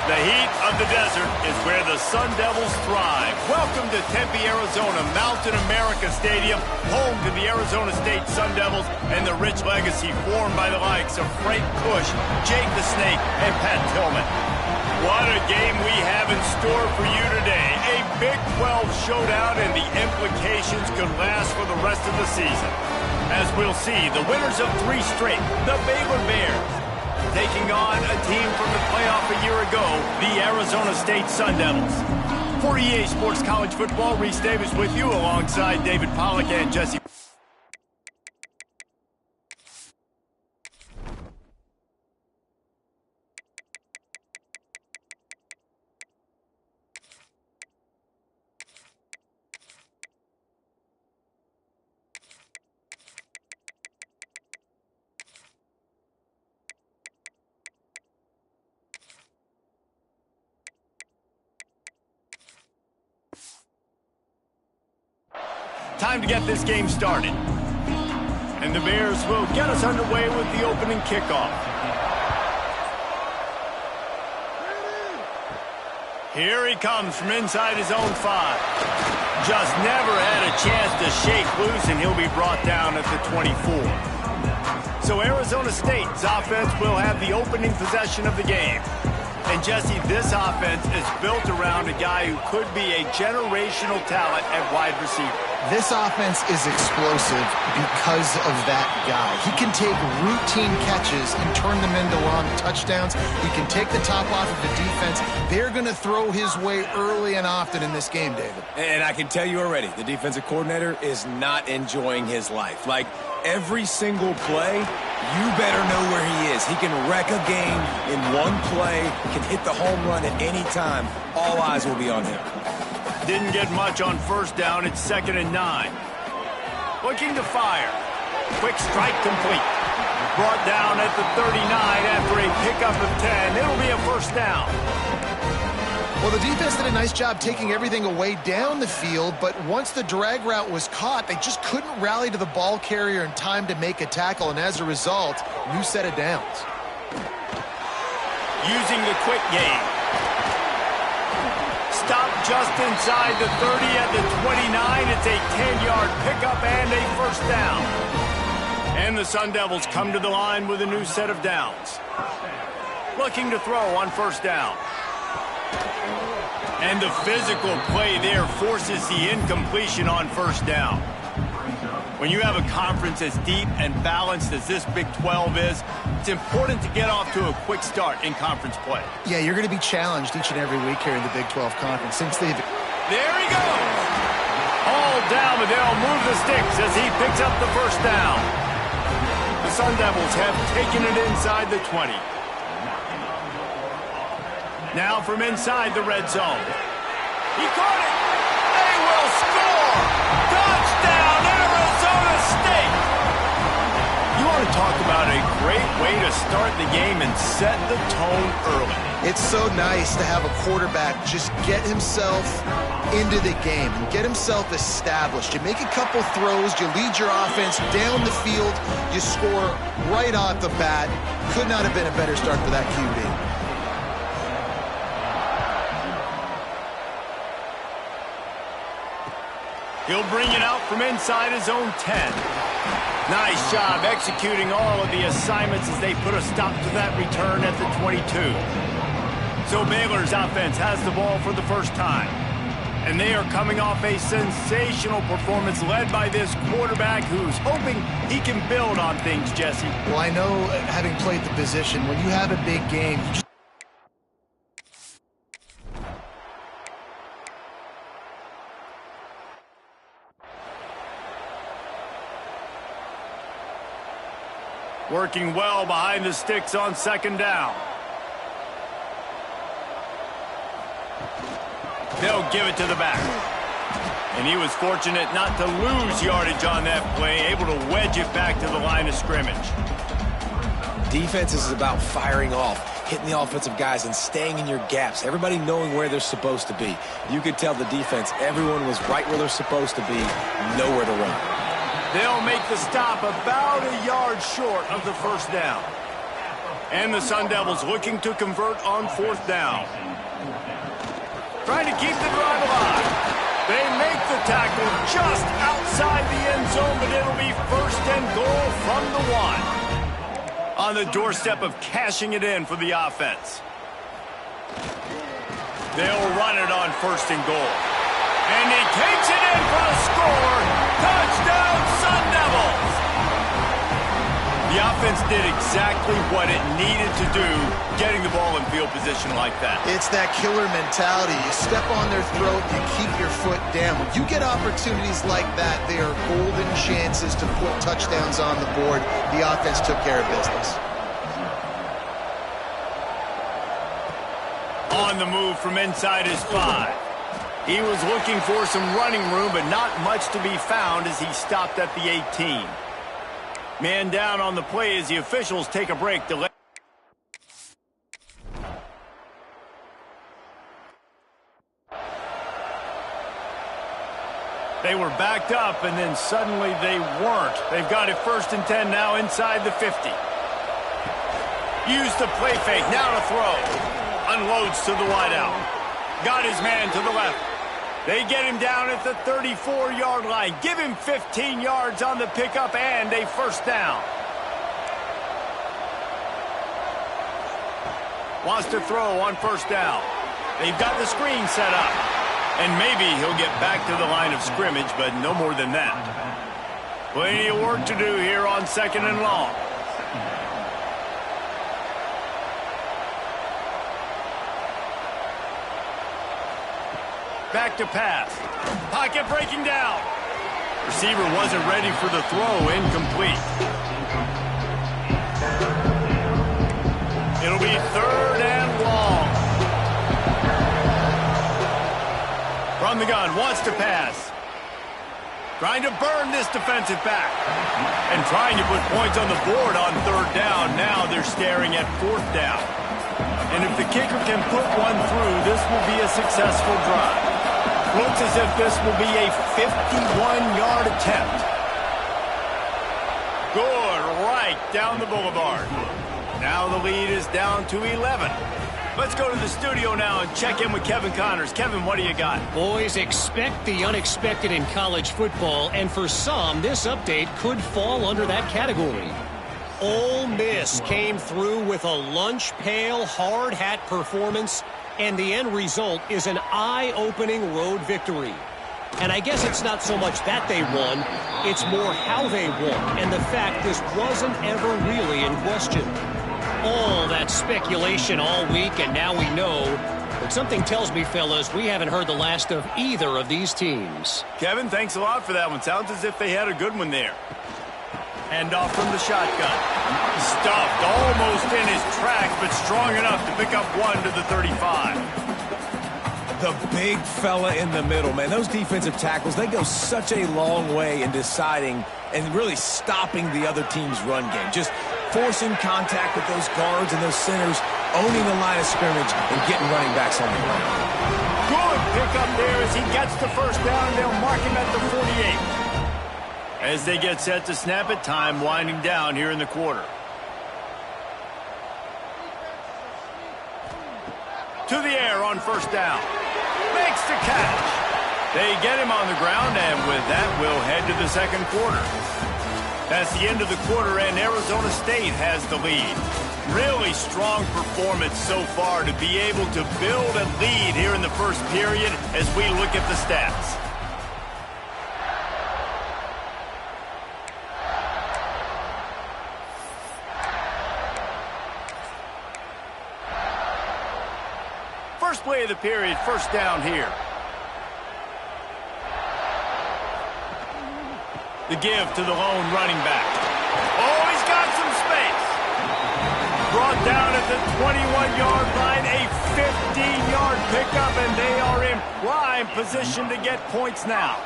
The heat of the desert is where the Sun Devils thrive. Welcome to Tempe, Arizona, Mountain America Stadium, home to the Arizona State Sun Devils and the rich legacy formed by the likes of Frank Kush, Jake the Snake, and Pat Tillman. What a game we have in store for you today. A Big 12 showdown, and the implications could last for the rest of the season. As we'll see, the winners of 3 straight, the Baylor Bears, taking on a team from the playoff a year ago, the Arizona State Sun Devils. For EA Sports College Football, Reese Davis with you alongside David Pollack and Jesse. Time to get this game started. And the Bears will get us underway with the opening kickoff. Here he comes from inside his own 5. Just never had a chance to shake loose, and he'll be brought down at the 24. So Arizona State's offense will have the opening possession of the game. And Jesse, this offense is built around a guy who could be a generational talent at wide receiver. This offense is explosive because of that guy. He can take routine catches and turn them into long touchdowns. He can take the top off of the defense. They're going to throw his way early and often in this game, David. And I can tell you already, the defensive coordinator is not enjoying his life. Like, every single play, you better know where he is. He can wreck a game in one play, can hit the home run at any time. All eyes will be on him. Didn't get much on first down. It's 2nd and 9. Looking to fire. Quick strike complete. Brought down at the 39 after a pickup of 10. It'll be a first down. Well, the defense did a nice job taking everything away down the field, but once the drag route was caught, they just couldn't rally to the ball carrier in time to make a tackle, and as a result, new set of downs. Using the quick game. Stop just inside the 30 at the 29. It's a 10-yard pickup and a first down. And the Sun Devils come to the line with a new set of downs. Looking to throw on first down. And the physical play there forces the incompletion on first down. When you have a conference as deep and balanced as this Big 12 is, it's important to get off to a quick start in conference play. Yeah, you're going to be challenged each and every week here in the Big 12 Conference. There he goes! All down, but they'll move the sticks as he picks up the first down. The Sun Devils have taken it inside the 20. Now from inside the red zone. He caught it! They will score! Touchdown, Arizona State! You want to talk about a great way to start the game and set the tone early. It's so nice to have a quarterback just get himself into the game and get himself established. You make a couple throws, you lead your offense down the field, you score right off the bat. Could not have been a better start for that QB. He'll bring it out from inside his own 10. Nice job executing all of the assignments as they put a stop to that return at the 22. So Baylor's offense has the ball for the first time. And they are coming off a sensational performance led by this quarterback who's hoping he can build on things, Jesse. Well, I know, having played the position, when you have a big game, you just working well behind the sticks on second down. They'll give it to the back. And he was fortunate not to lose yardage on that play, able to wedge it back to the line of scrimmage. Defense is about firing off, hitting the offensive guys and staying in your gaps, everybody knowing where they're supposed to be. You could tell the defense, everyone was right where they're supposed to be, nowhere to run. They'll make the stop about a yard short of the first down. And the Sun Devils looking to convert on 4th down. Trying to keep the drive alive. They make the tackle just outside the end zone, but it'll be 1st and goal from the 1. On the doorstep of cashing it in for the offense. They'll run it on 1st and goal. And he takes it in for a score. Touchdown, Sun Devils! The offense did exactly what it needed to do, getting the ball in field position like that. It's that killer mentality. You step on their throat, you keep your foot down. When you get opportunities like that, they are golden chances to put touchdowns on the board. The offense took care of business. On the move from inside his 5. He was looking for some running room, but not much to be found as he stopped at the 18. Man down on the play as the officials take a break to let... They were backed up, and then suddenly they weren't. They've got it 1st and 10 now inside the 50. Used the play fake, now to throw. Unloads to the wideout. Got his man to the left. They get him down at the 34-yard line. Give him 15 yards on the pickup and a 1st down. Wants to throw on 1st down. They've got the screen set up. And maybe he'll get back to the line of scrimmage, but no more than that. Plenty of work to do here on 2nd and long. Back to pass. Pocket breaking down. Receiver wasn't ready for the throw. Incomplete. It'll be 3rd and long. From the gun, wants to pass. Trying to burn this defensive back. And trying to put points on the board on 3rd down. Now they're staring at 4th down. And if the kicker can put one through, this will be a successful drive. Looks as if this will be a 51-yard attempt. Good, right down the boulevard. Now the lead is down to 11. Let's go to the studio now and check in with Kevin Connors. Kevin, what do you got? Boys, expect the unexpected in college football, and for some, this update could fall under that category. Ole Miss came through with a lunch pail hard hat performance, and the end result is an eye-opening road victory. And I guess it's not so much that they won, it's more how they won, and the fact this wasn't ever really in question. All that speculation all week, and now we know. But something tells me, fellas, we haven't heard the last of either of these teams. Kevin, thanks a lot for that one. Sounds as if they had a good one there. Hand off from the shotgun. Stuffed almost in his tracks, but strong enough to pick up 1 to the 35. The big fella in the middle, man. Those defensive tackles, they go such a long way in deciding and really stopping the other team's run game. Just forcing contact with those guards and those centers, owning the line of scrimmage, and getting running backs on the ground. Good pickup there as he gets the 1st down. They'll mark him at the 48. As they get set to snap it, time winding down here in the quarter. To the air on 1st down. Makes the catch. They get him on the ground, and with that, we'll head to the 2nd quarter. That's the end of the quarter, and Arizona State has the lead. Really strong performance so far to be able to build a lead here in the 1st period as we look at the stats. First play of the period, 1st down here. The give to the lone running back. Oh, he's got some space. Brought down at the 21-yard line, a 15-yard pickup, and they are in prime position to get points now.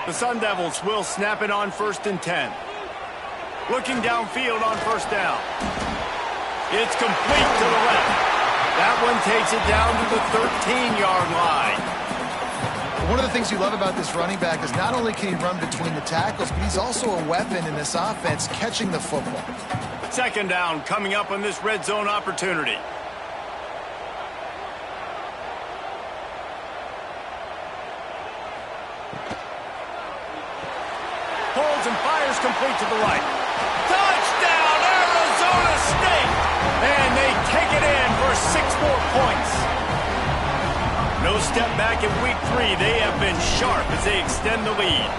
The Sun Devils will snap it on 1st and 10. Looking downfield on 1st down. It's complete to the left. That one takes it down to the 13-yard line. One of the things you love about this running back is not only can he run between the tackles, but he's also a weapon in this offense catching the football. Second down coming up on this red zone opportunity. Pulls and fires complete to the right. Touchdown, Arizona State! And they take it in for 6 more points. No step back in week 3. They have been sharp as they extend the lead.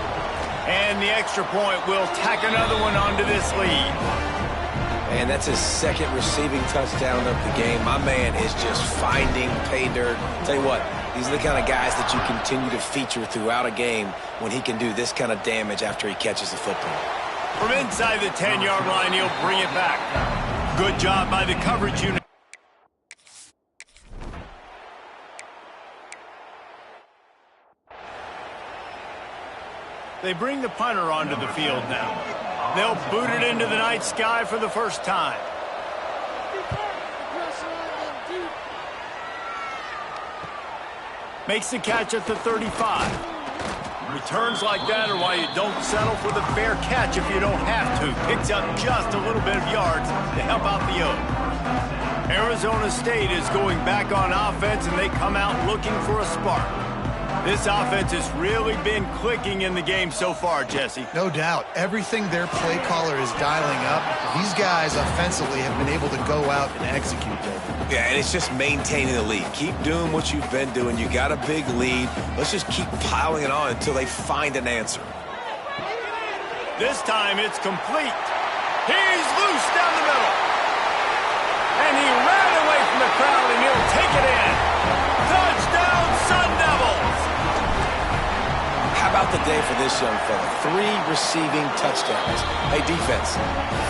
And the extra point will tack another one onto this lead. And that's his second receiving touchdown of the game. My man is just finding pay dirt. Tell you what, these are the kind of guys that you continue to feature throughout a game when he can do this kind of damage after he catches the football. From inside the 10-yard line, he'll bring it back. Good job by the coverage unit. They bring the punter onto the field now. They'll boot it into the night sky for the first time. Makes the catch at the 35. Returns like that are why you don't settle for the fair catch if you don't have to. Picks up just a little bit of yards to help out the Oak. Arizona State is going back on offense, and they come out looking for a spark. This offense has really been clicking in the game so far, Jesse. No doubt. Everything their play caller is dialing up, these guys offensively have been able to go out and execute them. Yeah, and it's just maintaining the lead. Keep doing what you've been doing. You got a big lead. Let's just keep piling it on until they find an answer. This time it's complete. He's loose down the middle. And he ran away from the crowd, and he'll take it in. Touchdown, Sun Devils! How about the day for this young fella? 3 receiving touchdowns. Hey, defense,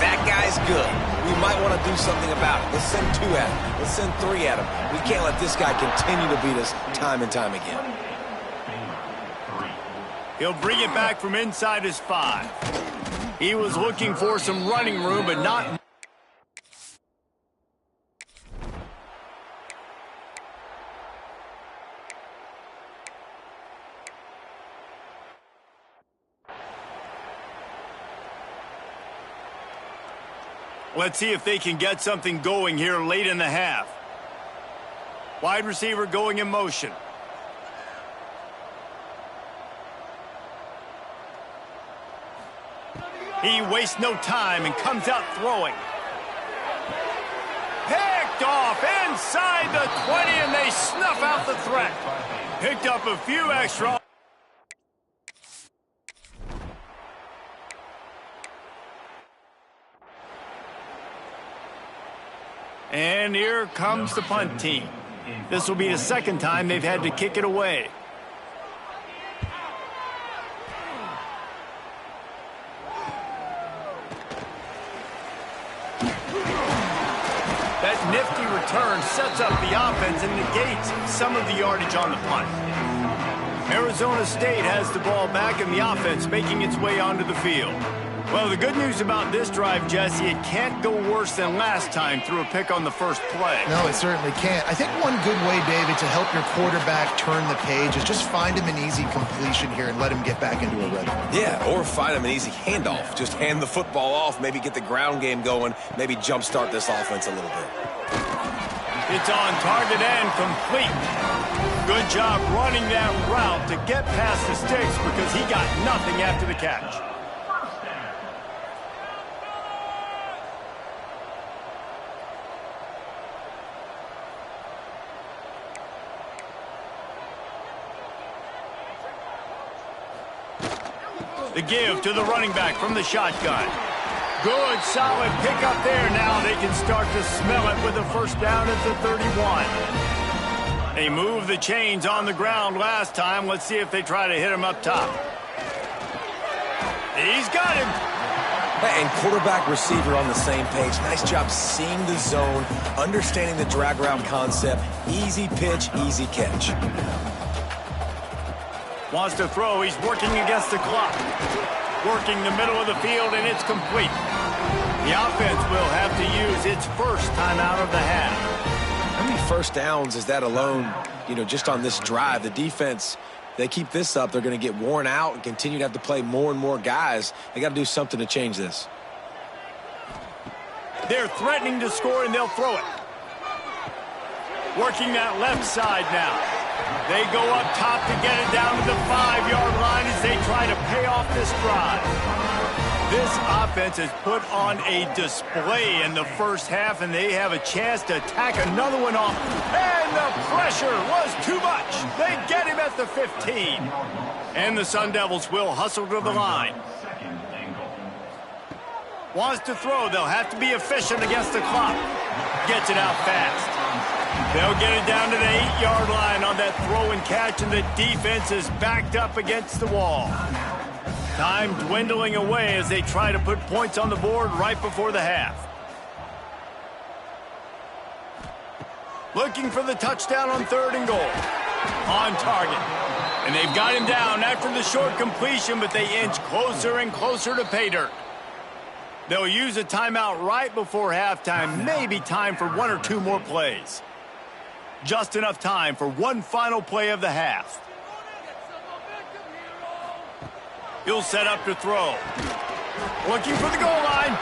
that guy's good. We might want to do something about it. Let's send 2 at him. Let's send 3 at him. We can't let this guy continue to beat us time and time again. He'll bring it back from inside his 5. He was looking for some running room, but not... Let's see if they can get something going here late in the half. Wide receiver going in motion. He wastes no time and comes out throwing. Picked off inside the 20, and they snuff out the threat. Picked up a few extra. And here comes the punt team. This will be the second time they've had to kick it away. That nifty return sets up the offense and negates some of the yardage on the punt. Arizona State has the ball back, and the offense making its way onto the field. Well, the good news about this drive, Jesse, it can't go worse than last time through a pick on the first play. No, it certainly can't. I think one good way, David, to help your quarterback turn the page is just find him an easy completion here and let him get back into a rhythm. Yeah, or find him an easy handoff. Just hand the football off, maybe get the ground game going, maybe jumpstart this offense a little bit. It's on target and complete. Good job running that route to get past the sticks because he got nothing after the catch. The give to the running back from the shotgun. Good, solid pickup there. Now they can start to smell it with a first down at the 31. They moved the chains on the ground last time. Let's see if they try to hit him up top. He's got him. And quarterback receiver on the same page. Nice job seeing the zone, understanding the drag route concept. Easy pitch, easy catch. Wants to throw. He's working against the clock. Working the middle of the field, and it's complete. The offense will have to use its first timeout of the half. How many first downs is that alone, just on this drive? The defense, they keep this up, they're going to get worn out and continue to have to play more and more guys. They got to do something to change this. They're threatening to score, and they'll throw it. Working that left side now. They go up top to get it down to the 5-yard line as they try to pay off this drive. This offense has put on a display in the first half, and they have a chance to tack another one off. And the pressure was too much. They get him at the 15. And the Sun Devils will hustle to the line. Wants to throw. They'll have to be efficient against the clock. Gets it out fast. They'll get it down to the 8-yard line on that throw and catch, and the defense is backed up against the wall. Time dwindling away as they try to put points on the board right before the half. Looking for the touchdown on 3rd and goal. On target. And they've got him down after the short completion, but they inch closer and closer to pay dirt. They'll use a timeout right before halftime, maybe time for 1 or 2 more plays. Just enough time for one final play of the half. He'll set up to throw. Looking for the goal line.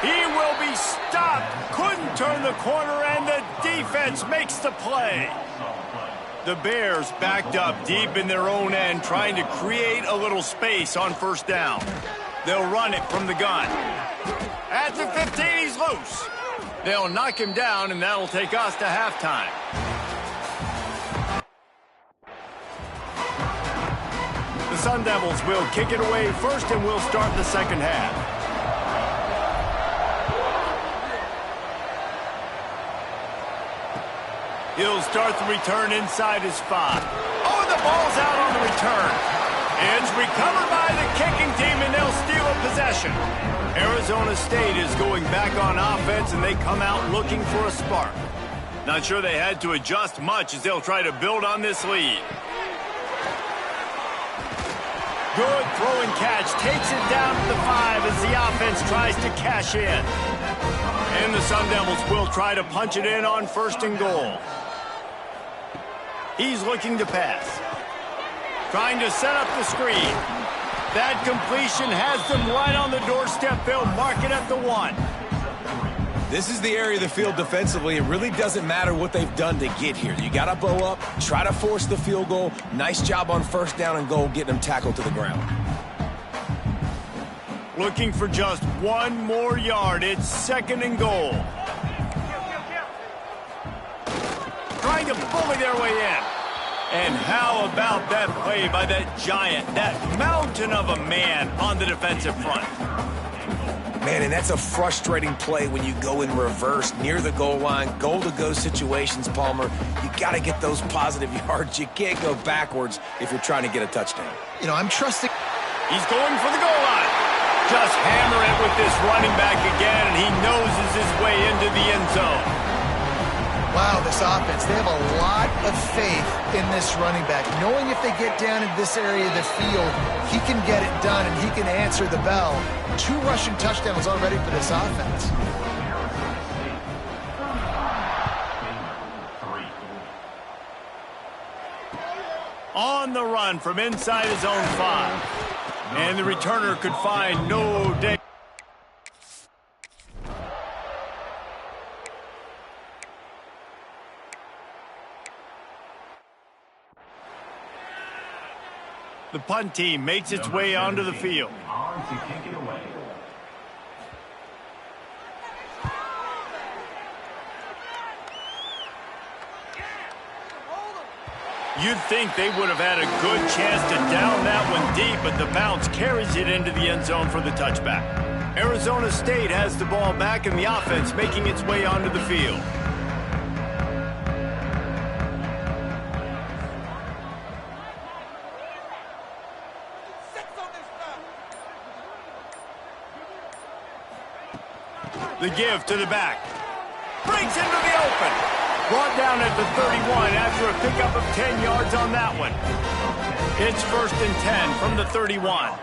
He will be stopped. Couldn't turn the corner, and the defense makes the play. The Bears backed up deep in their own end, trying to create a little space on 1st down. They'll run it from the gun. At the 15, he's loose. They'll knock him down, and that'll take us to halftime. The Sun Devils will kick it away first, and we'll start the second half. He'll start the return inside his 5. Oh, the ball's out on the return. It's recovered by the kicking team, and they'll steal a possession. Arizona State is going back on offense, and they come out looking for a spark. Not sure they had to adjust much as they'll try to build on this lead. Good throw and catch. Takes it down to the 5 as the offense tries to cash in. And the Sun Devils will try to punch it in on 1st and goal. He's looking to pass. Trying to set up the screen. That completion has them right on the doorstep. They'll mark it at the 1. This is the area of the field defensively. It really doesn't matter what they've done to get here. You got to bow up, try to force the field goal. Nice job on 1st down and goal, getting them tackled to the ground. Looking for just 1 more yard. It's 2nd and goal. Trying to bully their way in. And how about that play by that giant, that mountain of a man on the defensive front? Man, and that's a frustrating play when you go in reverse near the goal line, goal-to-go situations, Palmer. You got to get those positive yards. You can't go backwards if you're trying to get a touchdown. You know, I'm trusting. He's going for the goal line. Just hammer it with this running back again, and he noses his way into the end zone. Wow, this offense, they have a lot of faith in this running back. Knowing if they get down in this area of the field, he can get it done and he can answer the bell. 2 rushing touchdowns already for this offense. On the run from inside his own 5. And the returner could find no day. The punt team makes its way onto the field. You'd think they would have had a good chance to down that one deep, but the bounce carries it into the end zone for the touchback. Arizona State has the ball back, and the offense making its way onto the field. The give to the back. Breaks into the open. Brought down at the 31 after a pickup of 10 yards on that one. It's 1st and 10 from the 31.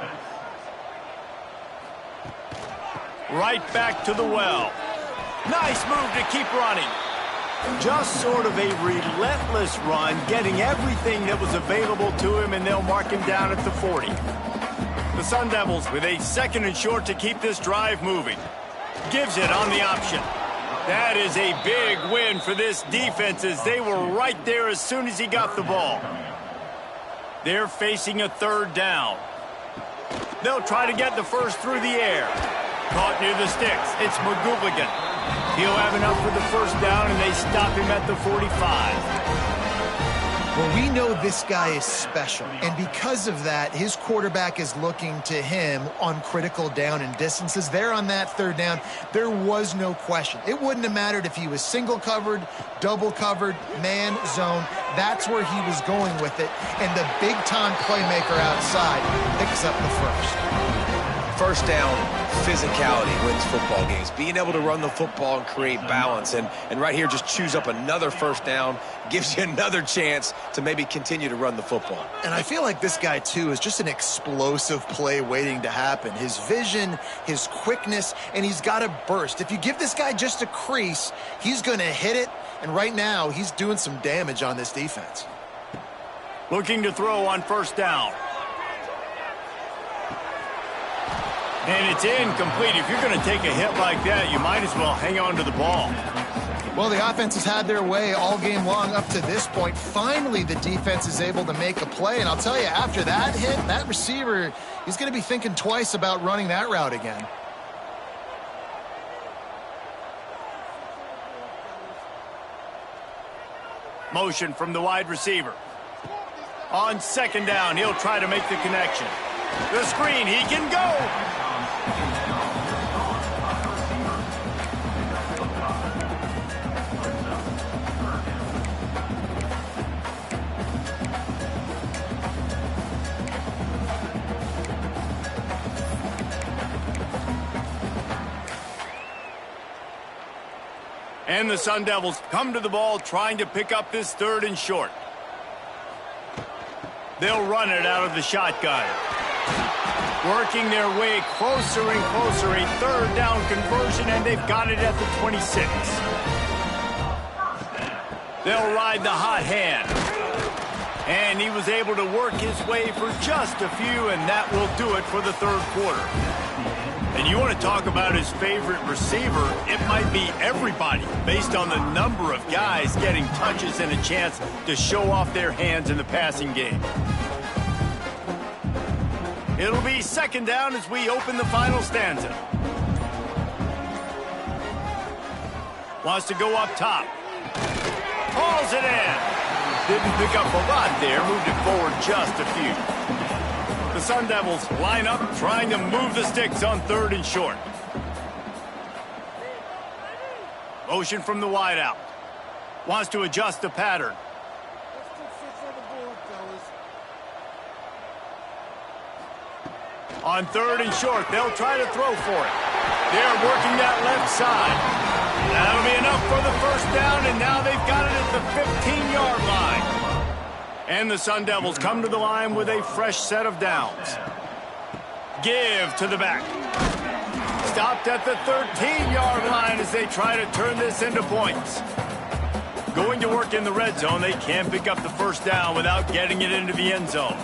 Right back to the well. Nice move to keep running. Just sort of a relentless run, getting everything that was available to him, and they'll mark him down at the 40. The Sun Devils with a 2nd and short to keep this drive moving. gives it on the option. That is a big win for this defense as they were right there as soon as he got the ball. They're facing a third down. They'll try to get the first through the air. Caught near the sticks. It's McGooligan. He'll have enough for the first down, and they stop him at the 45. Well, we know this guy is special, and because of that, his quarterback is looking to him on critical down and distances. There on that third down, there was no question. It wouldn't have mattered if he was single covered, double covered, man, zone. That's where he was going with it, and the big-time playmaker outside picks up the first. First down, physicality wins football games. Being able to run the football and create balance. And right here, just choose up another first down, gives you another chance to maybe continue to run the football. And I feel like this guy, too, is just an explosive play waiting to happen. His vision, his quickness, and he's got a burst. If you give this guy just a crease, he's going to hit it. And right now, he's doing some damage on this defense. Looking to throw on first down. And it's incomplete. If you're going to take a hit like that, you might as well hang on to the ball. Well, the offense has had their way all game long up to this point. Finally, the defense is able to make a play. And I'll tell you, after that hit, that receiver, he's going to be thinking twice about running that route again. Motion from the wide receiver. On second down, he'll try to make the connection. The screen, he can go. And the Sun Devils come to the ball trying to pick up this third and short. They'll run it out of the shotgun. Working their way closer and closer. A third down conversion, and they've got it at the 26. They'll ride the hot hand. And he was able to work his way for just a few, and that will do it for the third quarter. And you want to talk about his favorite receiver, it might be everybody, based on the number of guys getting touches and a chance to show off their hands in the passing game. It'll be second down as we open the final stanza. Wants to go up top. Hauls it in. Didn't pick up a lot there, moved it forward just a few. The Sun Devils line up, trying to move the sticks on third and short. Motion from the wideout. Wants to adjust the pattern. On third and short, they'll try to throw for it. They're working that left side. That'll be enough for the first down, and now they've got it at the 15-yard line. And the Sun Devils come to the line with a fresh set of downs. Give to the back. Stopped at the 13-yard line as they try to turn this into points. Going to work in the red zone, they can't pick up the first down without getting it into the end zone.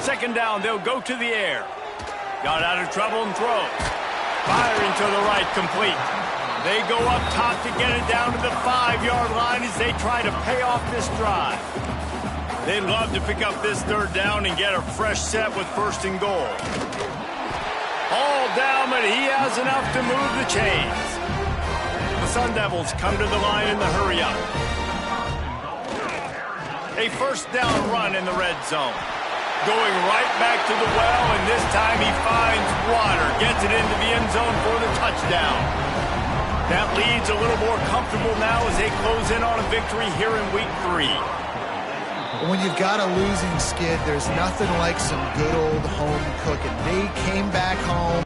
Second down, they'll go to the air. Got out of trouble and throws. Firing to the right, complete. They go up top to get it down to the 5-yard line as they try to pay off this drive. They'd love to pick up this third down and get a fresh set with first and goal. All down, but he has enough to move the chains. The Sun Devils come to the line in the hurry-up. A first down run in the red zone. Going right back to the well, and this time he finds water. Gets it into the end zone for the touchdown. That lead's a little more comfortable now as they close in on a victory here in week 3. When you've got a losing skid, there's nothing like some good old home cooking. They came back home.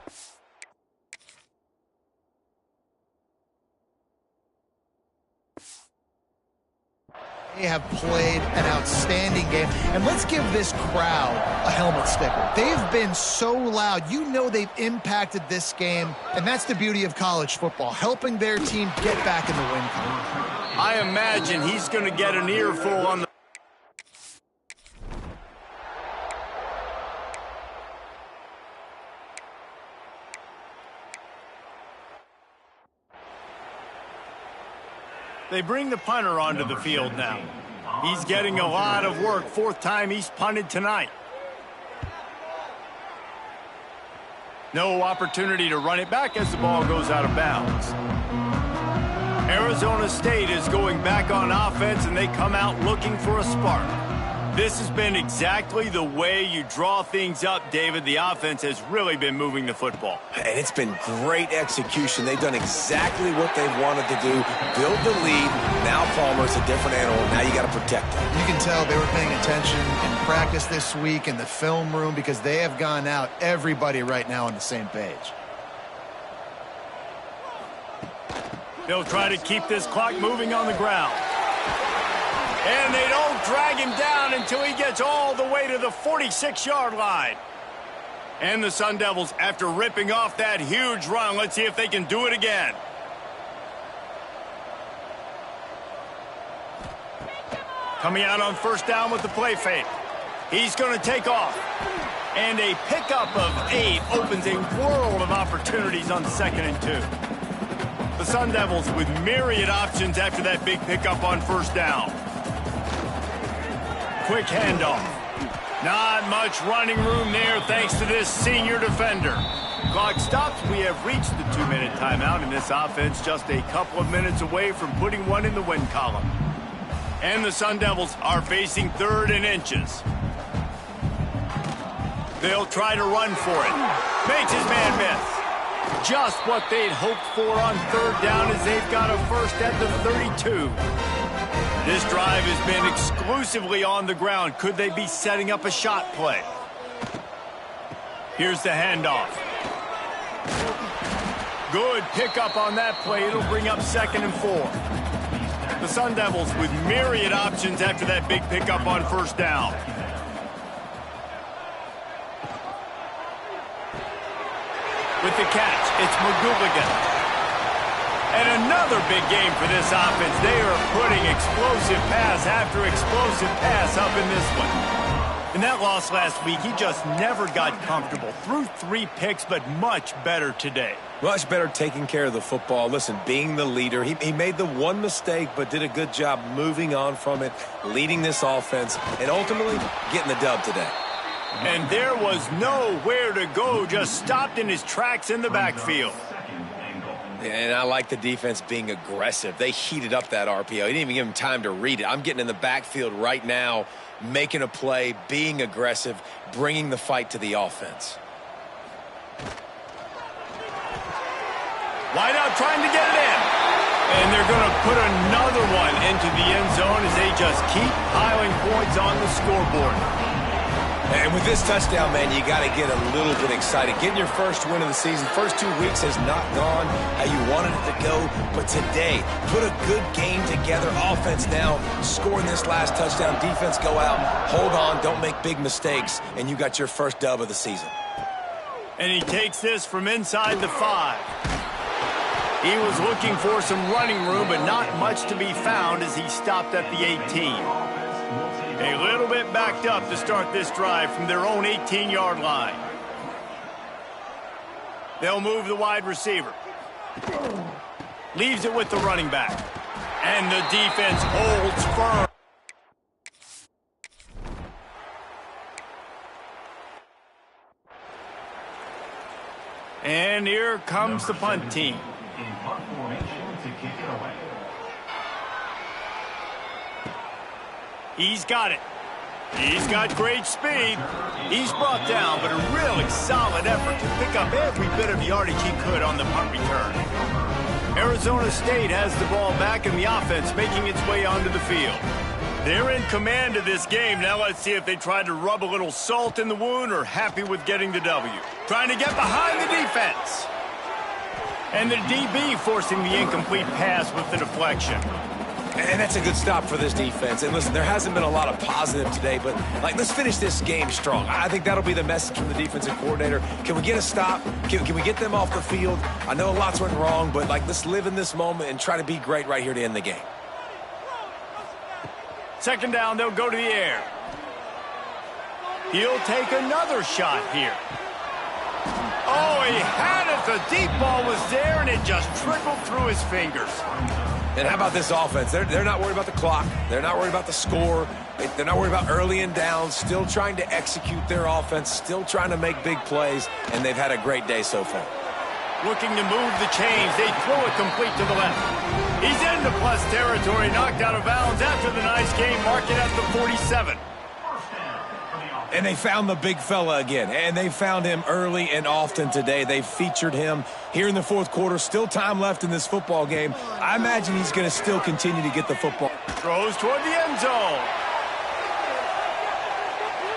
They have played an outstanding game. And let's give this crowd a helmet sticker. They've been so loud. You know they've impacted this game. And that's the beauty of college football, helping their team get back in the win column. I imagine he's going to get an earful on the... They bring the punter onto the field now. He's getting a lot of work. Fourth time he's punted tonight. No opportunity to run it back as the ball goes out of bounds. Arizona State is going back on offense, and they come out looking for a spark. This has been exactly the way you draw things up, David. The offense has really been moving the football. And it's been great execution. They've done exactly what they've wanted to do. Build the lead. Now Palmer's a different animal. Now you got to protect him. You can tell they were paying attention in practice this week in the film room because they have gone out, everybody right now on the same page. They'll try to keep this clock moving on the ground. And they don't drag him down until he gets all the way to the 46-yard line. And the Sun Devils, after ripping off that huge run, let's see if they can do it again. Coming out on first down with the play fake. He's going to take off. And a pickup of 8 opens a world of opportunities on 2nd and 2. The Sun Devils with myriad options after that big pickup on first down. Quick handoff. Not much running room there thanks to this senior defender. Clock stops. We have reached the 2-minute timeout, and this offense just a couple of minutes away from putting one in the win column. And the Sun Devils are facing 3rd and inches. They'll try to run for it. Makes his man miss. Just what they'd hoped for on 3rd down as they've got a first at the 32. This drive has been exclusively on the ground. Could they be setting up a shot play? Here's the handoff. Good pickup on that play. It'll bring up 2nd and 4. The Sun Devils with myriad options after that big pickup on first down. With the catch, it's McGooligan. And another big game for this offense. They are putting explosive pass after explosive pass up in this one. In that loss last week, he just never got comfortable. Threw 3 picks, but much better today. Much better taking care of the football. Listen, being the leader, he made the one mistake, but did a good job moving on from it, leading this offense, and ultimately getting the dub today. And there was nowhere to go, just stopped in his tracks in the backfield. And I like the defense being aggressive. They heated up that RPO. He didn't even give him time to read it. I'm getting in the backfield right now, making a play, being aggressive, bringing the fight to the offense. Wide out trying to get it in. And they're going to put another one into the end zone as they just keep piling points on the scoreboard. And with this touchdown, man, you got to get a little bit excited. Getting your first win of the season. First 2 weeks has not gone how you wanted it to go. But today, put a good game together. Offense now, scoring this last touchdown. Defense go out, hold on, don't make big mistakes. And you got your first dub of the season. And he takes this from inside the 5. He was looking for some running room, but not much to be found as he stopped at the 18. A little bit backed up to start this drive from their own 18-yard line. They'll move the wide receiver. Leaves it with the running back. And the defense holds firm. And here comes the punt team. In punt formation to kick it away. He's got it. He's got great speed. He's brought down, but a really solid effort to pick up every bit of yardage he could on the punt return. Arizona State has the ball back in the offense, making its way onto the field. They're in command of this game. Now let's see if they try to rub a little salt in the wound or happy with getting the W. Trying to get behind the defense. And the DB forcing the incomplete pass with the deflection. And that's a good stop for this defense. And listen, there hasn't been a lot of positive today, but let's finish this game strong. I think that'll be the message from the defensive coordinator. Can we get a stop? Can we get them off the field? I know lots went wrong, but let's live in this moment and try to be great right here to end the game. 2nd down, they'll go to the air. He'll take another shot here. Oh, he had it. The deep ball was there, and it just trickled through his fingers. And how about this offense? They're not worried about the clock. They're not worried about the score. They're not worried about early and downs. Still trying to execute their offense. Still trying to make big plays. And they've had a great day so far. Looking to move the chains. They throw it complete to the left. He's into plus territory. Knocked out of bounds after the nice game. Mark it at the 47. And they found the big fella again. And they found him early and often today. They featured him here in the fourth quarter. Still time left in this football game. I imagine he's going to still continue to get the football. Throws toward the end zone.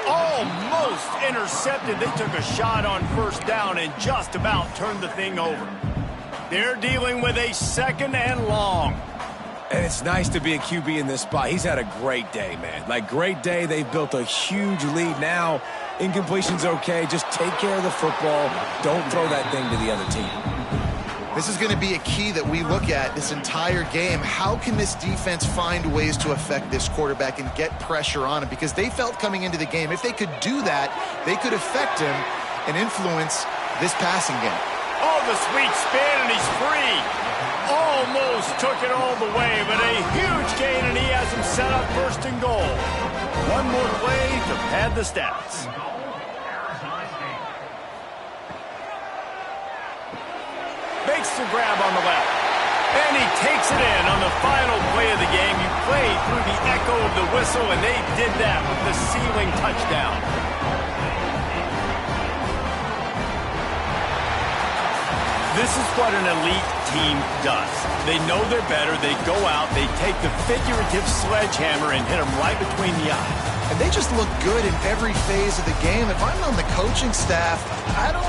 Almost intercepted. They took a shot on first down and just about turned the thing over. They're dealing with a second and long. And it's nice to be a QB in this spot. He's had a great day, man. Like, great day. They've built a huge lead now. Incompletion's okay. Just take care of the football. Don't throw that thing to the other team. This is going to be a key that we look at this entire game. How can this defense find ways to affect this quarterback and get pressure on him? Because they felt coming into the game, if they could do that, they could affect him and influence this passing game. Oh, the sweet spin, and he's free. Almost took it all the way, but a huge gain, and he has him set up first and goal. One more play to pad the stats. Makes the grab on the left. And he takes it in on the final play of the game. You played through the echo of the whistle, and they did that with the ceiling touchdown. This is what an elite team does. They know they're better. They go out. They take the figurative sledgehammer and hit them right between the eyes. And they just look good in every phase of the game. If I'm on the coaching staff, I don't